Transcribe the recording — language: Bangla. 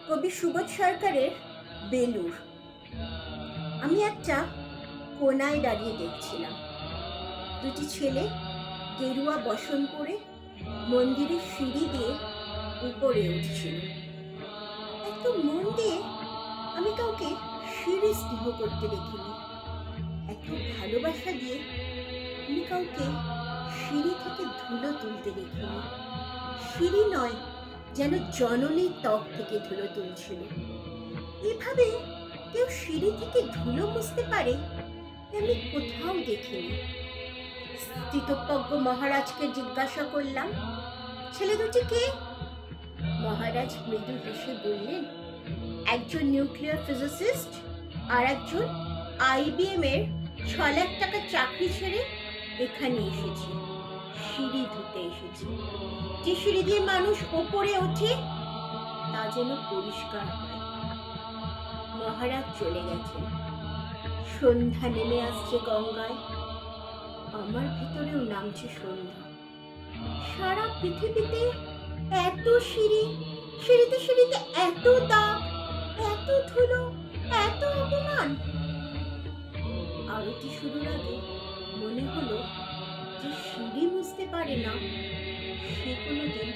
কবি সুবোধ সরকারের বেলুড়। আমি একটা কোনায় দাঁড়িয়ে দেখছিলাম। দুটি ছেলে গেরুয়া বসন পরে মন্দিরের সিঁড়ি দিয়ে উপরে উঠছিল। এত মন দিয়ে আমি কাউকে সিঁড়ি স্নেহ করতে দেখিনি। এত ভালোবাসা দিয়ে আমি কাউকে সিঁড়ি থেকে ধুলো তুলতে দেখিনি। সিঁড়ি নয়, যেন জননীর ত্বক থেকে ধুলো তুলছিল। এভাবে কেউ সিঁড়ি থেকে ধুলো মুছতে পারে আমি কোথাও দেখিনি। স্থিতপ্রজ্ঞ মহারাজকে জিজ্ঞাসা করলাম, ছেলে দুটি কে? মহারাজ মৃদু হেসে বললেন, একজন নিউক্লিয়ার ফিজিসিস্ট আর একজন IBM এর 6 লাখ টাকার চাকরি ছেড়ে এখানে এসেছে, সিঁড়ি ধুতে এসেছে। যে সিঁড়ি দিয়ে মানুষ ওপরে ওঠে তা যেন পরিষ্কার হয়। মহারাজ চলে গেছেন। সন্ধ্যা নেমে আসছে গঙ্গায়। আমার ভেতরেও নামছে সন্ধ্যা। সারা পৃথিবীতে এত সিঁড়ি, সিঁড়িতে সিঁড়িতে এত দাগ, এত ধুলো, এত অপমান। আরতি শুরুর আগে মনে হলো যে সিঁড়ি মুছতে পারে না সে কোনোদিন